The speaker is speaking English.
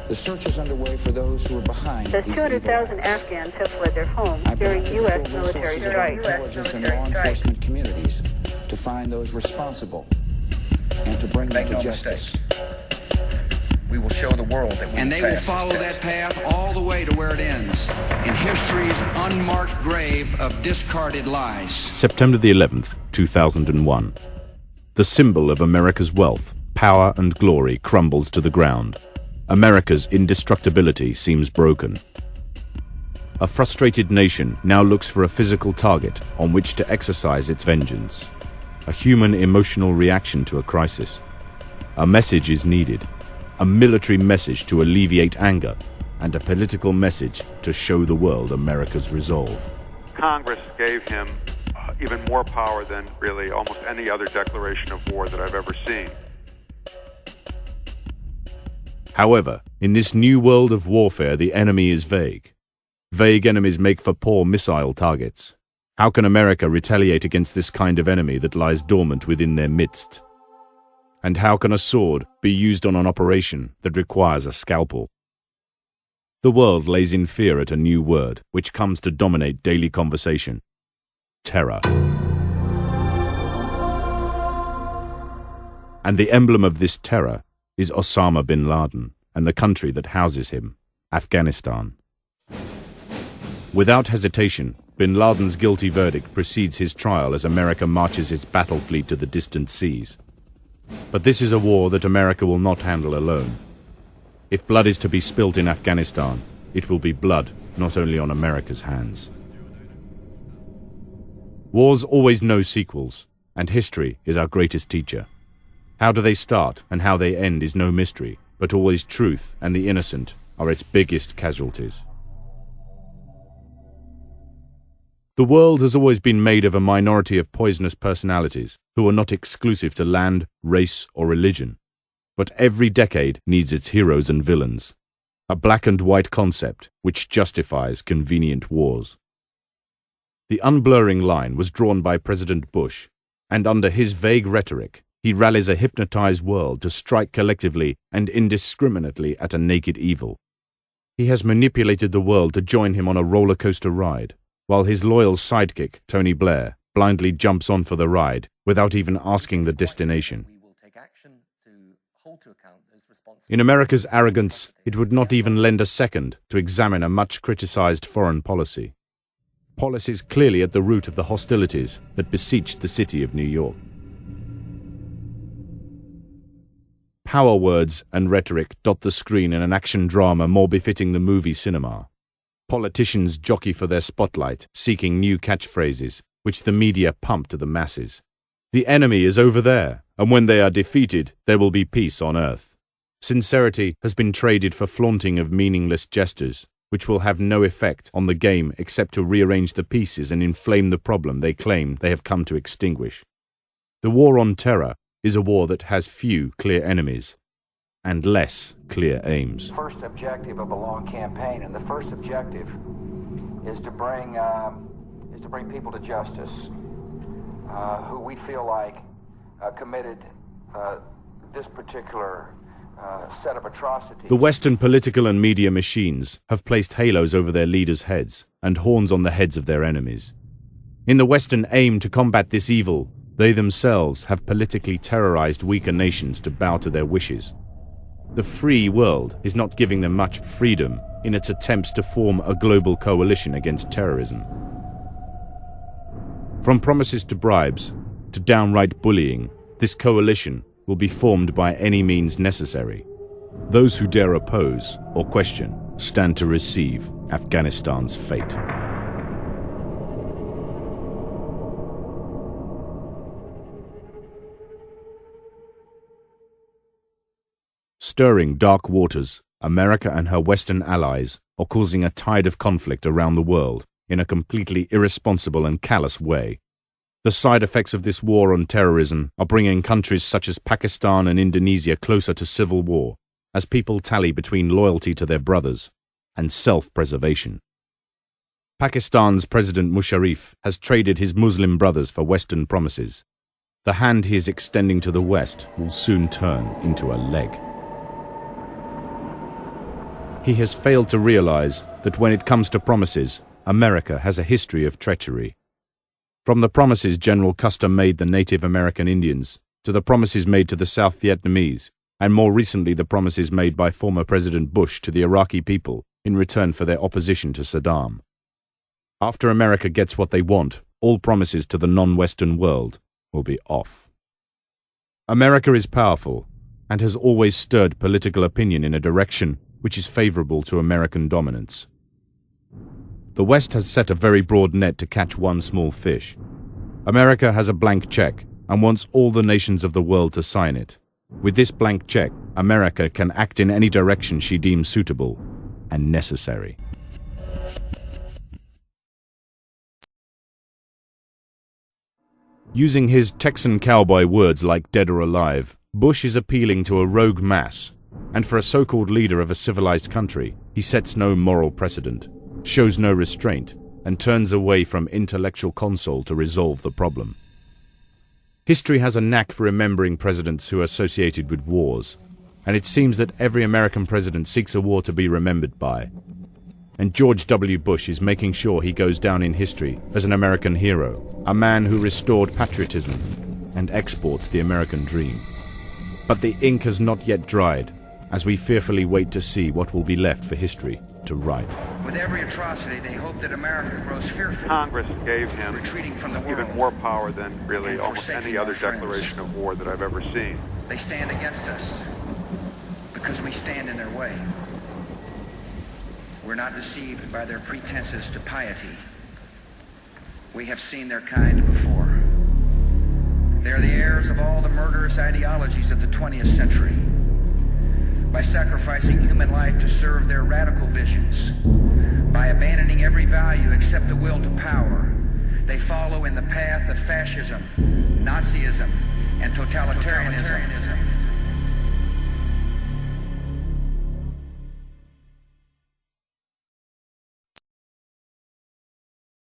The search is underway for those who are behind Says these 200,000 evil acts. Afghans have fled their homes I've during been U.S. full military resources of strikes. intelligence and law enforcement communities to find those responsible and to bring them Make to no justice. mistake. We will show the world that we And they will pass this follow test. that path all the way to where it ends, in history's unmarked grave of discarded lies. September the 11th, 2001. The symbol of America's wealth, power and glory crumbles to the ground. America's indestructibility seems broken. A frustrated nation now looks for a physical target on which to exercise its vengeance. A human emotional reaction to a crisis. A message is needed. A military message to alleviate anger, and a political message to show the world America's resolve. Congress gave him even more power than really almost any other declaration of war that I've ever seen. However, in this new world of warfare, the enemy is vague. Vague enemies make for poor missile targets. How can America retaliate against this kind of enemy that lies dormant within their midst? And how can a sword be used on an operation that requires a scalpel? The world lays in fear at a new word, which comes to dominate daily conversation: terror. And the emblem of this terror is Osama bin Laden and the country that houses him, Afghanistan. Without hesitation, bin Laden's guilty verdict precedes his trial as America marches its battle fleet to the distant seas. But this is a war that America will not handle alone. If blood is to be spilt in Afghanistan, it will be blood not only on America's hands. Wars always know sequels, and history is our greatest teacher. How do they start and how they end is no mystery, but always truth and the innocent are its biggest casualties. The world has always been made of a minority of poisonous personalities who are not exclusive to land, race, or religion. But every decade needs its heroes and villains, a black and white concept which justifies convenient wars. The unblurring line was drawn by President Bush, and under his vague rhetoric, he rallies a hypnotized world to strike collectively and indiscriminately at a naked evil. He has manipulated the world to join him on a roller coaster ride, while his loyal sidekick, Tony Blair, blindly jumps on for the ride without even asking the destination. In America's arrogance, it would not even lend a second to examine a much-criticized foreign policy. Policies clearly at the root of the hostilities that besieged the city of New York. Power words and rhetoric dot the screen in an action drama more befitting the movie cinema. Politicians jockey for their spotlight, seeking new catchphrases, which the media pump to the masses. The enemy is over there, and when they are defeated, there will be peace on earth. Sincerity has been traded for flaunting of meaningless gestures, which will have no effect on the game except to rearrange the pieces and inflame the problem they claim they have come to extinguish. The war on terror is a war that has few clear enemies and less clear aims. First objective of a long campaign, and the first objective is to bring people to justice who we feel like committed this particular set of atrocities. The Western political and media machines have placed halos over their leaders' heads and horns on the heads of their enemies. In the Western aim to combat this evil, they themselves have politically terrorized weaker nations to bow to their wishes. The free world is not giving them much freedom in its attempts to form a global coalition against terrorism. From promises to bribes to downright bullying, this coalition will be formed by any means necessary. Those who dare oppose or question stand to receive Afghanistan's fate. Stirring dark waters, America and her Western allies are causing a tide of conflict around the world in a completely irresponsible and callous way. The side effects of this war on terrorism are bringing countries such as Pakistan and Indonesia closer to civil war, as people tally between loyalty to their brothers and self-preservation. Pakistan's President Musharraf has traded his Muslim brothers for Western promises. The hand he is extending to the West will soon turn into a leg. He has failed to realize that when it comes to promises, America has a history of treachery. From the promises General Custer made the Native American Indians, to the promises made to the South Vietnamese, and more recently the promises made by former President Bush to the Iraqi people in return for their opposition to Saddam. After America gets what they want, all promises to the non-Western world will be off. America is powerful and has always stirred political opinion in a direction which is favorable to American dominance. The West has set a very broad net to catch one small fish. America has a blank check and wants all the nations of the world to sign it. With this blank check, America can act in any direction she deems suitable and necessary. Using his Texan cowboy words like dead or alive, Bush is appealing to a rogue mass, and for a so-called leader of a civilized country, he sets no moral precedent, shows no restraint, and turns away from intellectual console to resolve the problem. History has a knack for remembering presidents who are associated with wars, and it seems that every American president seeks a war to be remembered by. And George W. Bush is making sure he goes down in history as an American hero, a man who restored patriotism and exports the American dream. But the ink has not yet dried, as we fearfully wait to see what will be left for history to write. With every atrocity, they hope that America grows fearful. Congress gave him Retreating from the world. even more power than really And almost forsaking any our other friends. declaration of war that I've ever seen. They stand against us because we stand in their way. We're not deceived by their pretenses to piety. We have seen their kind before. They're the heirs of all the murderous ideologies of the 20th century. By sacrificing human life to serve their radical visions, by abandoning every value except the will to power, they follow in the path of fascism, Nazism, and totalitarianism.